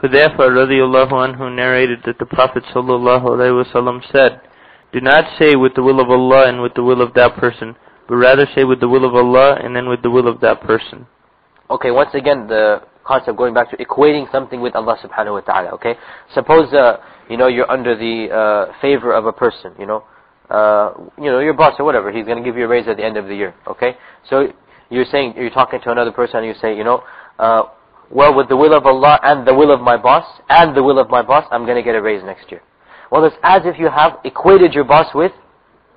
Hudayfa radiyallahu anhu narrated that the Prophet sallallahu alaihi wasallam said, "Do not say with the will of Allah and with the will of that person, but rather say with the will of Allah and then with the will of that person." Okay, once again, the concept going back to equating something with Allah subhanahu wa ta'ala, okay? Suppose, you're under the favor of a person, your boss or whatever, he's going to give you a raise at the end of the year, okay? So you're talking to another person and you say, well, with the will of Allah and the will of my boss, I'm going to get a raise next year. Well, it's as if you have equated your boss with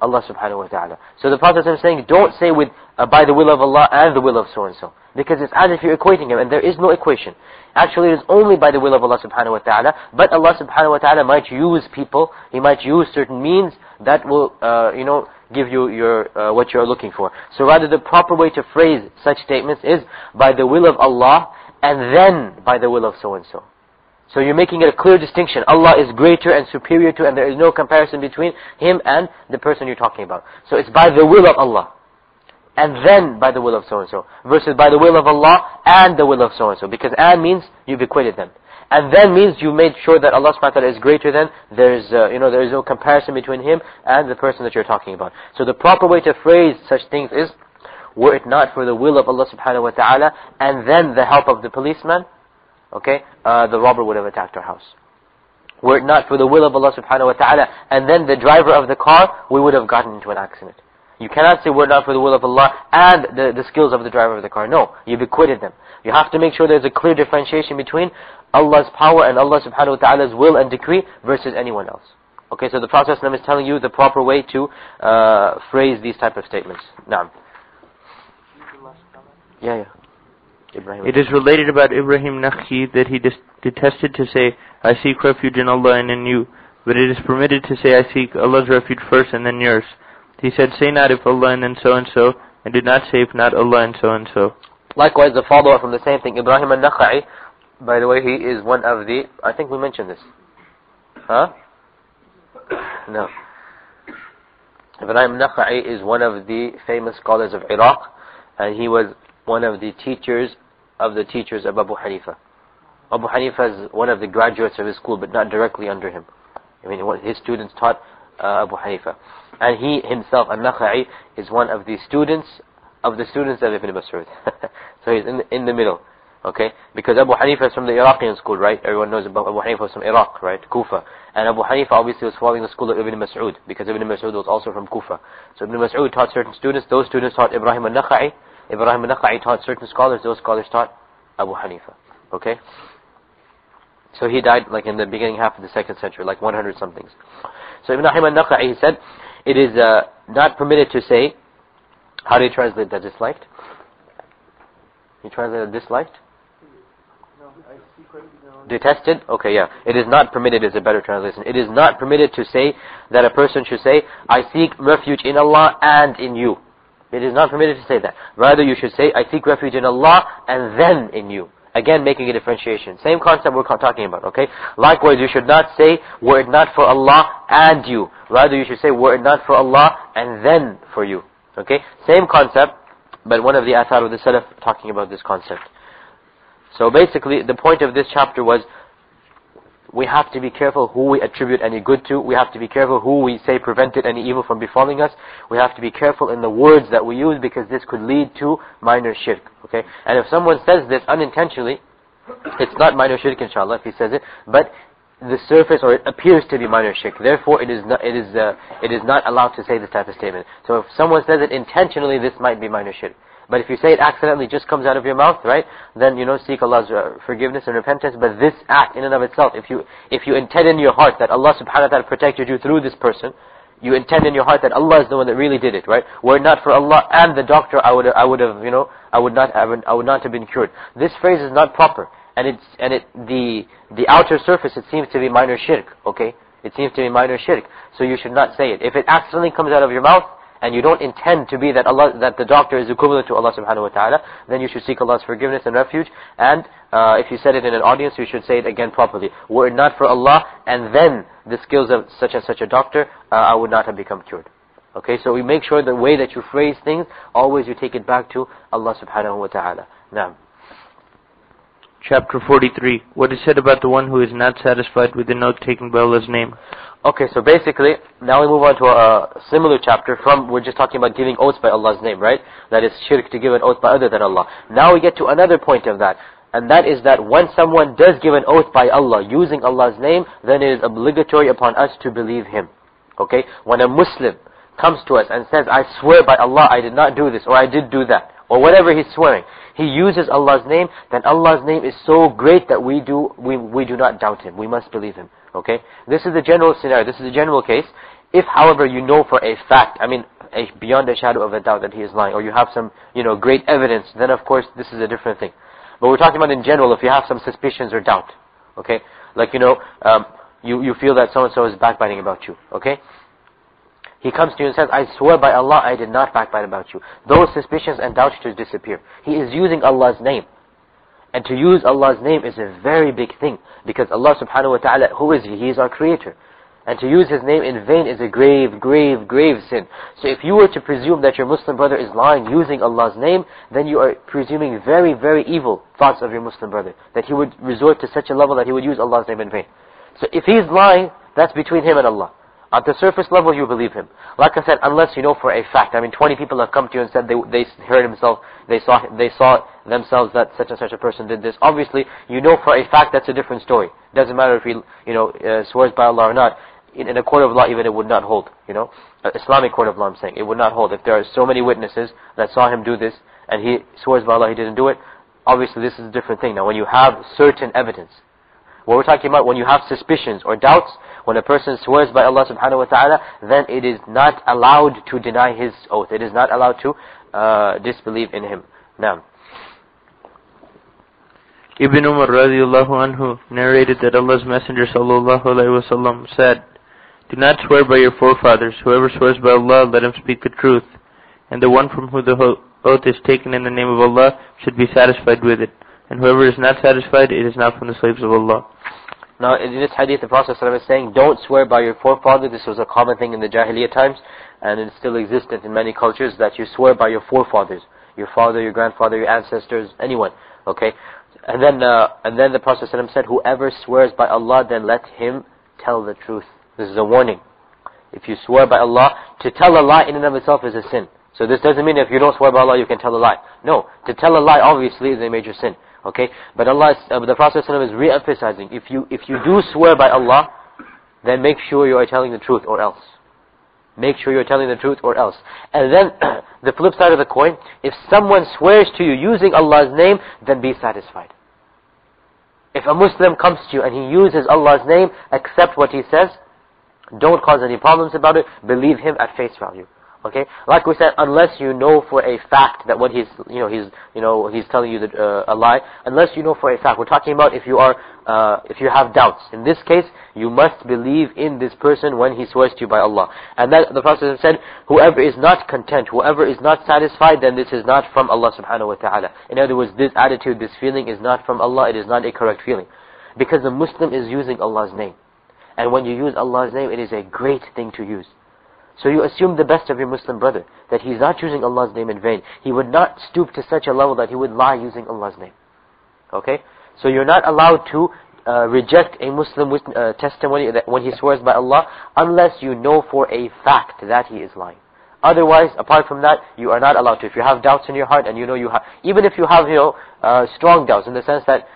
Allah subhanahu wa ta'ala. So the Prophet is saying, don't say with by the will of Allah and the will of so-and-so. Because it's as if you're equating him, and there is no equation. Actually, it is only by the will of Allah subhanahu wa ta'ala, but Allah subhanahu wa ta'ala might use people, He might use certain means that will, give you your what you're looking for. So rather, the proper way to phrase such statements is by the will of Allah, and then by the will of so-and-so. So you're making it a clear distinction. Allah is greater and superior to, and there is no comparison between Him and the person you're talking about. So it's by the will of Allah, and then by the will of so-and-so, versus by the will of Allah and the will of so-and-so. Because and means you've equated them. And then means you made sure that Allah subhanahu wa ta'ala is greater than, there is no comparison between Him and the person that you're talking about. So the proper way to phrase such things is, were it not for the will of Allah subhanahu wa ta'ala, and then the help of the policeman, okay, the robber would have attacked our house. Were it not for the will of Allah subhanahu wa ta'ala, and then the driver of the car, we would have gotten into an accident. You cannot say, were it not for the will of Allah and the skills of the driver of the car. No, you've equated them. You have to make sure there's a clear differentiation between Allah's power and Allah subhanahu wa ta'ala's will and decree versus anyone else. Okay, so the Prophet is telling you the proper way to phrase these type of statements. Naam. Yeah. Ibrahim. It is related about Ibrahim Nakhi that he detested to say, "I seek refuge in Allah and in you," but it is permitted to say, "I seek Allah's refuge first and then yours." He said, "Say not if Allah and then so-and-so, and do not say if not Allah and so-and-so." Likewise, the follow-up from the same thing, Ibrahim al-Nakha'i, by the way, he is one of the, I think we mentioned this. Huh? No. Ibrahim al-Nakha'i is one of the famous scholars of Iraq, and he was one of the teachers of the teachers of Abu Hanifa. Abu Hanifa is one of the graduates of his school, but not directly under him. I mean, his students taught Abu Hanifa. And he himself, al-Nakha'i, is one of the students of Ibn Mas'ud. So he's in the middle, okay? Because Abu Hanifa is from the Iraqian school, right? Everyone knows about Abu Hanifa was from Iraq, right? Kufa. And Abu Hanifa obviously was following the school of Ibn Mas'ud, because Ibn Mas'ud was also from Kufa. So Ibn Mas'ud taught certain students, those students taught Ibrahim al-Nakha'i. Ibrahim al-Nakha'i taught certain scholars, those scholars taught Abu Hanifa, okay? So he died like in the beginning half of the 2nd century, like 100 somethings. So Ibrahim al-Nakha'i, he said, it is not permitted to say, how do you translate that, disliked? You translated disliked? No, I seek refuge in Allah. Detested? Okay, yeah. It is not permitted is a better translation. It is not permitted to say that a person should say, I seek refuge in Allah and in you. It is not permitted to say that. Rather you should say, I seek refuge in Allah and then in you. Again, making a differentiation. Same concept we're talking about, okay? Likewise, you should not say, were it not for Allah and you. Rather, you should say, were it not for Allah and then for you. Okay? Same concept, but one of the athar of the Salaf talking about this concept. So basically, the point of this chapter was, we have to be careful who we attribute any good to. We have to be careful who we say prevented any evil from befalling us. We have to be careful in the words that we use, because this could lead to minor shirk. Okay? And if someone says this unintentionally, it's not minor shirk inshallah if he says it, but the surface, or it appears to be minor shirk. Therefore, it is not allowed to say this type of statement. So if someone says it intentionally, this might be minor shirk. But if you say it accidentally, just comes out of your mouth, right? Then, seek Allah's forgiveness and repentance. But this act in and of itself, if you intend in your heart that Allah subhanahu wa ta'ala protected you through this person, you intend in your heart that Allah is the one that really did it, right? Were it not for Allah and the doctor, I would not have been cured. This phrase is not proper. And the outer surface, it seems to be minor shirk, okay? It seems to be minor shirk. So you should not say it. If it accidentally comes out of your mouth, and you don't intend to be that the doctor is equivalent to Allah subhanahu wa ta'ala, then you should seek Allah's forgiveness and refuge. And if you said it in an audience, you should say it again properly. Were it not for Allah and then the skills of such and such a doctor, I would not have become cured. Okay, so we make sure the way that you phrase things, always you take it back to Allah subhanahu wa ta'ala. Now, Chapter 43. What is said about the one who is not satisfied with the note taken by Allah's name? Okay, so basically, now we move on to a similar chapter from, we're just talking about giving oaths by Allah's name, right? That is shirk to give an oath by other than Allah. Now we get to another point of that. And that is that when someone does give an oath by Allah using Allah's name, then it is obligatory upon us to believe him. Okay? When a Muslim comes to us and says, I swear by Allah, I did not do this, or I did do that, or whatever he's swearing, he uses Allah's name, then Allah's name is so great that we do not doubt him. We must believe him. Okay? This is the general scenario, this is the general case. If, however, you know for a fact, beyond a shadow of a doubt that he is lying, or you have some, great evidence, then of course this is a different thing. But we're talking about in general, if you have some suspicions or doubt. Okay? Like, you feel that so-and-so is backbiting about you. Okay? He comes to you and says, I swear by Allah, I did not backbite about you. Those suspicions and doubts should disappear. He is using Allah's name. And to use Allah's name is a very big thing. Because Allah subhanahu wa ta'ala, who is He? He is our creator. And to use His name in vain is a grave, grave, grave sin. So if you were to presume that your Muslim brother is lying using Allah's name, then you are presuming very, very evil thoughts of your Muslim brother. That he would resort to such a level that he would use Allah's name in vain. So if he's lying, that's between him and Allah. At the surface level, you believe him. Like I said, unless you know for a fact. 20 people have come to you and said they heard himself, they saw themselves that such and such a person did this. Obviously, you know for a fact that's a different story. Doesn't matter if he, swears by Allah or not. In a court of law, even it would not hold. Islamic court of law, I'm saying, it would not hold. If there are so many witnesses that saw him do this, and he swears by Allah he didn't do it, obviously this is a different thing. Now, when you have certain evidence, what we're talking about, when you have suspicions or doubts, when a person swears by Allah subhanahu wa ta'ala, then it is not allowed to deny his oath. It is not allowed to disbelieve in him. Now, Ibn Umar radiallahu anhu narrated that Allah's Messenger sallallahu alayhi wa sallam said, do not swear by your forefathers. Whoever swears by Allah, let him speak the truth. And the one from whom the oath is taken in the name of Allah should be satisfied with it. And whoever is not satisfied, it is not from the slaves of Allah. Now, in this hadith, the Prophet ﷺ is saying, don't swear by your forefather. This was a common thing in the Jahiliyyah times, and it's still existent in many cultures, that you swear by your forefathers. Your father, your grandfather, your ancestors, anyone. Okay? And then the Prophet ﷺ said, whoever swears by Allah, then let him tell the truth. This is a warning. If you swear by Allah, to tell a lie in and of itself is a sin. So this doesn't mean if you don't swear by Allah, you can tell a lie. No, to tell a lie obviously is a major sin. Okay, but the Prophet ﷺ is re-emphasizing, if you do swear by Allah, then make sure you are telling the truth or else. Make sure you are telling the truth or else. And then, the flip side of the coin, if someone swears to you using Allah's name, then be satisfied. If a Muslim comes to you and he uses Allah's name, accept what he says, don't cause any problems about it, believe him at face value. Okay, like we said, unless you know for a fact that what he's telling you a lie. Unless you know for a fact, we're talking about if you have doubts. In this case, you must believe in this person when he swears to you by Allah. And that the Prophet said, whoever is not content, whoever is not satisfied, then this is not from Allah subhanahu wa ta'ala. In other words, this attitude, this feeling is not from Allah. It is not a correct feeling, because the Muslim is using Allah's name, and when you use Allah's name, it is a great thing to use. So you assume the best of your Muslim brother, that he's not using Allah's name in vain. He would not stoop to such a level that he would lie using Allah's name. Okay? So you're not allowed to reject a Muslim testimony that when he swears by Allah, unless you know for a fact that he is lying. Otherwise, apart from that, you are not allowed to. If you have doubts in your heart, and you know you have, even if you have strong doubts in the sense that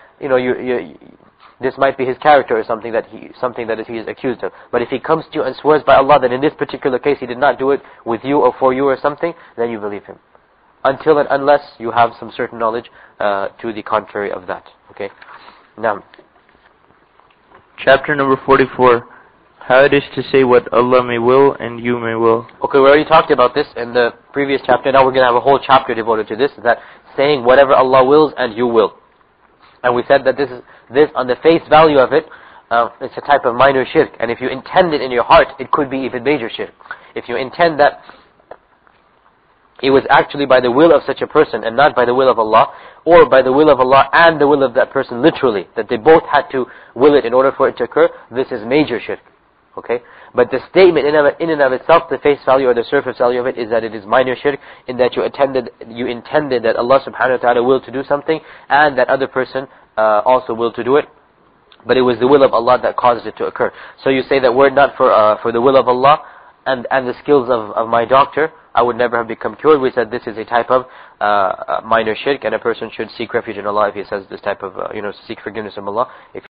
this might be his character or something that he is accused of. But if he comes to you and swears by Allah that in this particular case he did not do it with you or for you or something, then you believe him. Until and unless you have some certain knowledge to the contrary of that. Okay? Now, chapter number 44. How it is to say what Allah may will and you may will. Okay, we already talked about this in the previous chapter. Now we're going to have a whole chapter devoted to this. That saying whatever Allah wills and you will. And we said that this on the face value of it, it's a type of minor shirk. And if you intend it in your heart, it could be even major shirk. If you intend that it was actually by the will of such a person and not by the will of Allah, or by the will of Allah and the will of that person literally, that they both had to will it in order for it to occur, this is major shirk. Okay? But the statement in and of itself, the face value or the surface value of it, is that it is minor shirk, in that you intended that Allah subhanahu wa ta'ala will to do something, and that other person also willed to do it, but it was the will of Allah that caused it to occur. So you say that were it not for the will of Allah and the skills of my doctor, I would never have become cured. We said this is a type of minor shirk, and a person should seek refuge in Allah if he says this type of, seek forgiveness from Allah. If